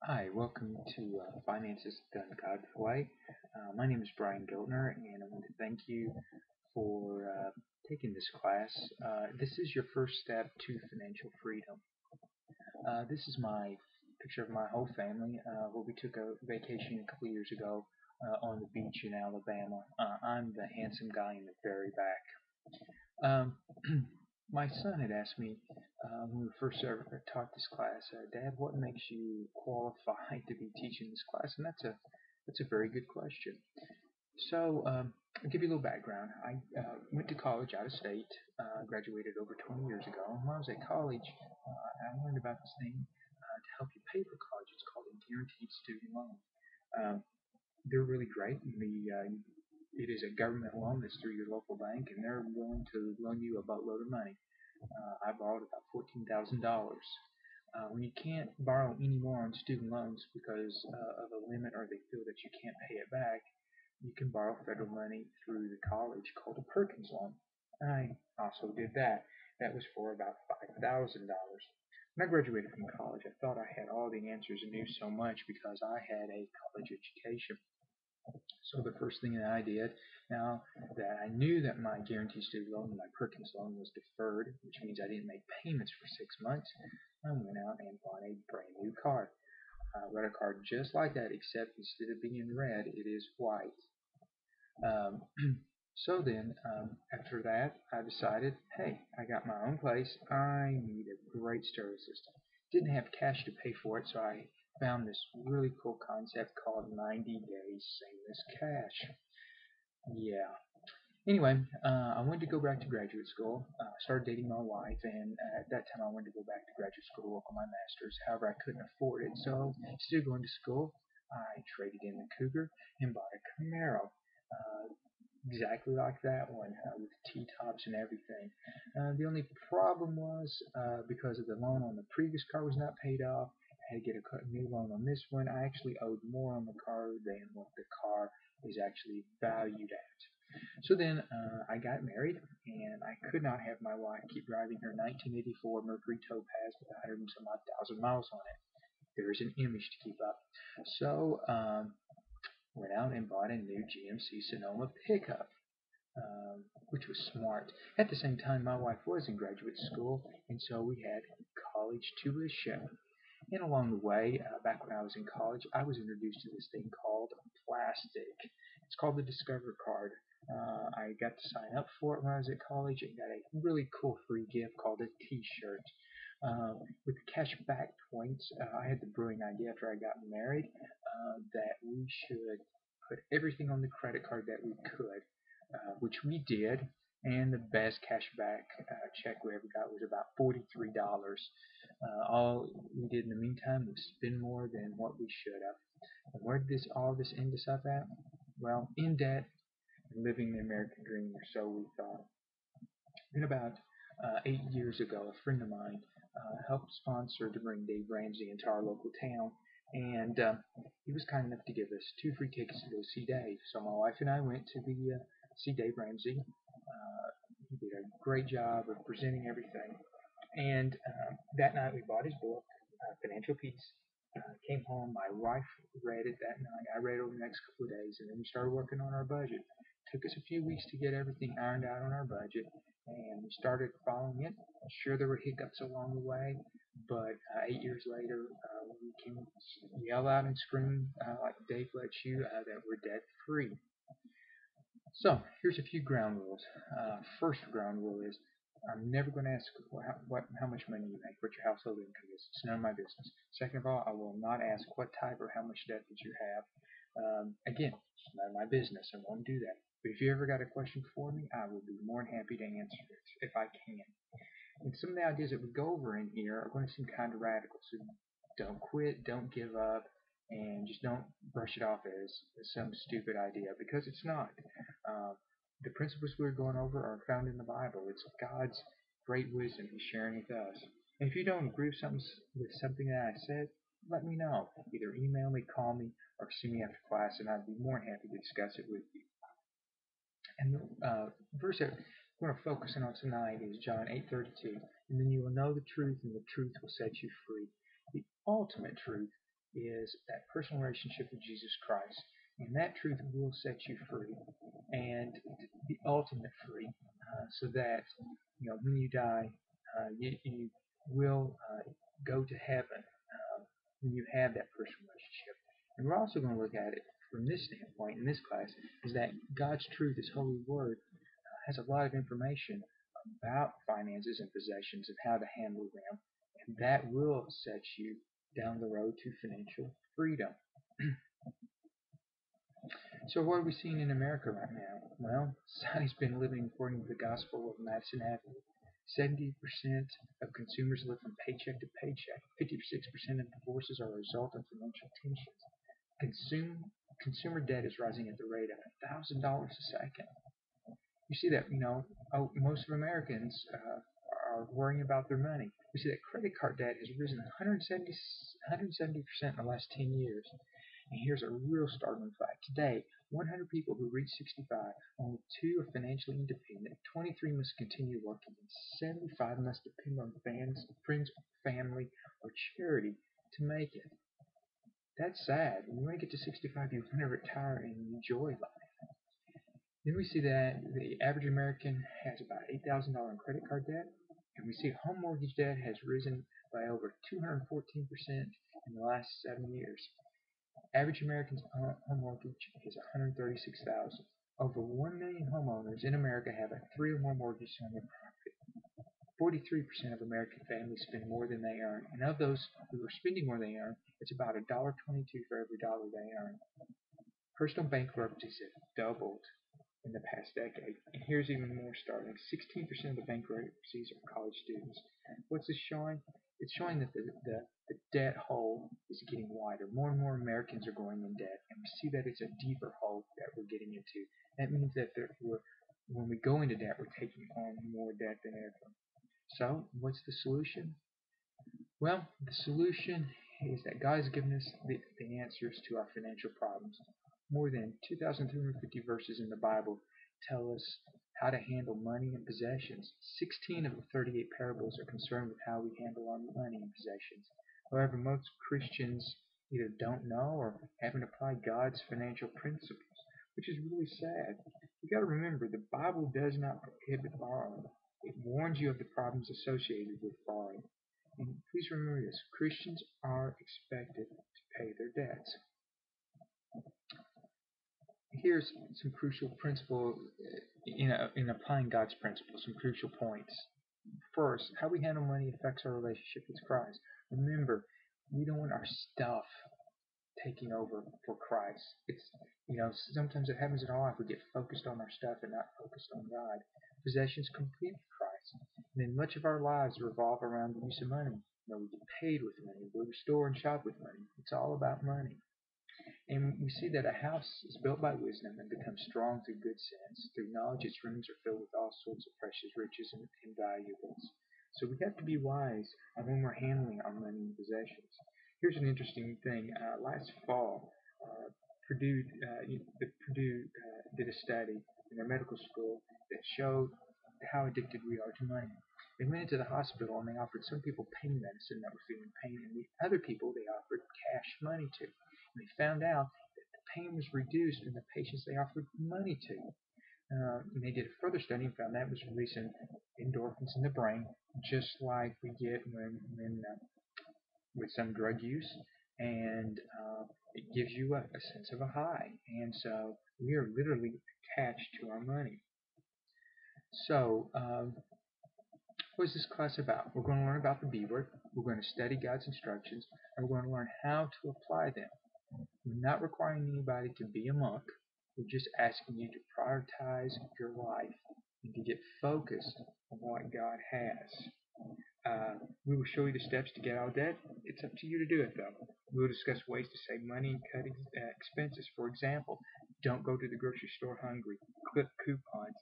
Hi, welcome to Finances Done God's Way. My name is Brian Giltner, and I want to thank you for taking this class. This is your first step to financial freedom. This is my picture of my whole family, where we took a vacation a couple years ago on the beach in Alabama. I'm the handsome guy in the very back. Um, my son had asked me when we first ever taught this class, Dad, what makes you qualified to be teaching this class? And that's a very good question. So I'll give you a little background. I went to college out of state, graduated over 20 years ago. And when I was at college, I learned about this thing to help you pay for college. It's called a guaranteed student loan. Um, they're really great. It is a government loan that's through your local bank, and they're willing to loan you a boatload of money. I borrowed about $14,000. When you can't borrow any more on student loans because of a limit or they feel that you can't pay it back, you can borrow federal money through the college called a Perkins loan. I also did that. That was for about $5,000. When I graduated from college, I thought I had all the answers and knew so much because I had a college education. So the first thing that I did, now that I knew that my guaranteed student loan, my Perkins loan, was deferred, which means I didn't make payments for 6 months, I went out and bought a brand new car. I got a car just like that, except instead of being red, it is white. Um, after that, I decided, hey, I got my own place. I need a great stereo system. Didn't have cash to pay for it, so I found this really cool concept called 90 Days Sameness Cash. Yeah. Anyway, I wanted to go back to graduate school. I started dating my wife, and at that time I wanted to go back to graduate school to work on my master's. However, I couldn't afford it, so instead of going to school, I traded in the Cougar and bought a Camaro. Exactly like that one, with T-tops and everything. The only problem was because of the loan on the previous car was not paid off, I had to get a new loan on this one. I actually owed more on the car than what the car is actually valued at. So then I got married, and I could not have my wife keep driving her 1984 Mercury Topaz with 100 and some odd thousand miles on it. There is an image to keep up. So went out and bought a new GMC Sonoma pickup, which was smart. At the same time, my wife was in graduate school, and so we had college tuition. And along the way, back when I was in college, I was introduced to this thing called plastic. It's called the Discover Card. I got to sign up for it when I was at college and got a really cool free gift called a T-shirt. With the cash back points, I had the brilliant idea after I got married that we should put everything on the credit card that we could, which we did. And the best cashback check we ever got was about $43. All we did in the meantime was spend more than what we should have. And where did all this end us up at? Well, in debt and living the American dream, or so we thought. Then about 8 years ago, a friend of mine helped sponsor to bring Dave Ramsey into our local town, and he was kind enough to give us two free tickets to go see Dave. So my wife and I went to the see Dave Ramsey. He did a great job of presenting everything, and that night we bought his book, Financial Peace. Came home, my wife read it that night. I read it over the next couple of days, and then we started working on our budget. Took us a few weeks to get everything ironed out on our budget, and we started following it. Sure, there were hiccups along the way, but 8 years later, we can yell out and scream like Dave lets you that we're debt free. So here's a few ground rules. First ground rule is I'm never going to ask how much money you make, what your household income is. It's none of my business. Second of all, I will not ask what type or how much debt that you have. Again, it's none of my business. I won't do that. But if you ever got a question for me, I will be more than happy to answer it if I can. And some of the ideas that we go over in here are going to seem kind of radical. So don't quit, don't give up, and just don't brush it off as some stupid idea because it's not. Uh, the principles we're going over are found in the Bible. It's God's great wisdom He's sharing with us. And if you don't agree with something that I said, let me know. Either email me, call me, or see me after class, and I'd be more than happy to discuss it with you. And the verse that we're going to focus on tonight is John 8:32. And then you will know the truth, and the truth will set you free. The ultimate truth is that personal relationship with Jesus Christ. And that truth will set you free, and the ultimate free, so that when you die, you will go to heaven when you have that personal relationship. And we're also going to look at it from this standpoint in this class, is that God's truth, His holy word, has a lot of information about finances and possessions and how to handle them, and that will set you down the road to financial freedom. So what are we seeing in America right now? Well, society's been living according to the gospel of Madison Avenue. 70% of consumers live from paycheck to paycheck. 56% of divorces are a result of financial tensions. Consumer debt is rising at the rate of $1,000 a second. You see that, most of Americans are worrying about their money. We see that credit card debt has risen 170% in the last 10 years. And here's a real startling fact. Today, 100 people who reach 65, only 2 are financially independent, 23 must continue working, and 75 must depend on friends, family, or charity to make it. That's sad. When you get to 65, you want to retire and enjoy life. Then we see that the average American has about $8,000 in credit card debt, and we see home mortgage debt has risen by over 214% in the last 7 years. Average American's home mortgage is $136,000. Over 1 million homeowners in America have a 3 or more mortgages on their property. 43% of American families spend more than they earn, and of those who are spending more than they earn, it's about $1.22 for every dollar they earn. Personal bankruptcies have doubled in the past decade. And here's even more startling. 16% of the bankruptcies are college students. What's this showing? It's showing that the debt hole is getting wider. More and more Americans are going in debt, and we see that it's a deeper hole that we're getting into. That means that when we go into debt, we're taking on more debt than ever. So, what's the solution? Well, the solution is that God has given us the answers to our financial problems. More than 2,350 verses in the Bible tell us how to handle money and possessions. 16 of the 38 parables are concerned with how we handle our money and possessions. However, most Christians either don't know or haven't applied God's financial principles, which is really sad. You've got to remember, the Bible does not prohibit borrowing. It warns you of the problems associated with borrowing. And please remember this, Christians are expected to pay their debts. Here's some crucial principles in applying God's principles, some crucial points. First, how we handle money affects our relationship with Christ. Remember, we don't want our stuff taking over for Christ. Sometimes it happens in our life. We get focused on our stuff and not focused on God. Possessions complete Christ. And then much of our lives revolve around the use of money. We get paid with money. We store and shop with money. It's all about money. And we see that a house is built by wisdom and becomes strong through good sense. Through knowledge, its rooms are filled with all sorts of precious riches and valuables. So we have to be wise when we're handling our money and possessions. Here's an interesting thing. Last fall, Purdue did a study in their medical school that showed how addicted we are to money. They went into the hospital and they offered some people pain medicine that were feeling pain, and the other people they offered cash money to. And they found out that the pain was reduced in the patients they offered money to. And they did a further study and found that was releasing endorphins in the brain, just like we get when with some drug use, and it gives you a sense of a high. And so we are literally attached to our money. So, what is this class about? We're going to learn about the B word, we're going to study God's instructions, and we're going to learn how to apply them. We're not requiring anybody to be a monk. We're just asking you to prioritize your life and to get focused on what God has. We will show you the steps to get out of debt. It's up to you to do it, though. We'll discuss ways to save money and cut expenses. For example, don't go to the grocery store hungry. Clip coupons.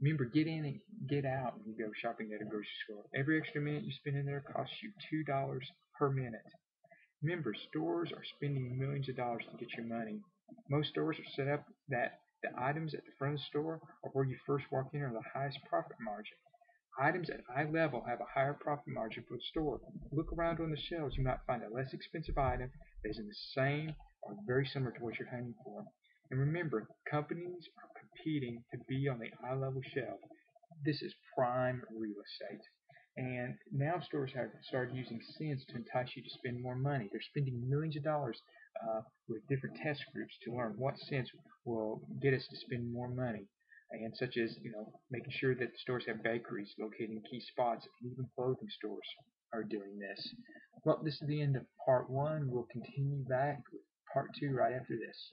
Remember, get in and get out when you go shopping at a grocery store. Every extra minute you spend in there costs you $2 per minute. Remember, stores are spending millions of dollars to get your money. Most stores are set up that the items at the front of the store or where you first walk in are the highest profit margin. Items at eye level have a higher profit margin for the store. Look around on the shelves, you might find a less expensive item that is in the same or very similar to what you're aiming for. And remember, companies are competing to be on the eye level shelf. This is prime real estate. And now stores have started using scents to entice you to spend more money. They're spending millions of dollars with different test groups to learn what scents will get us to spend more money. And such as making sure that the stores have bakeries located in key spots, and even clothing stores are doing this. Well, this is the end of part one. We'll continue back with part two right after this.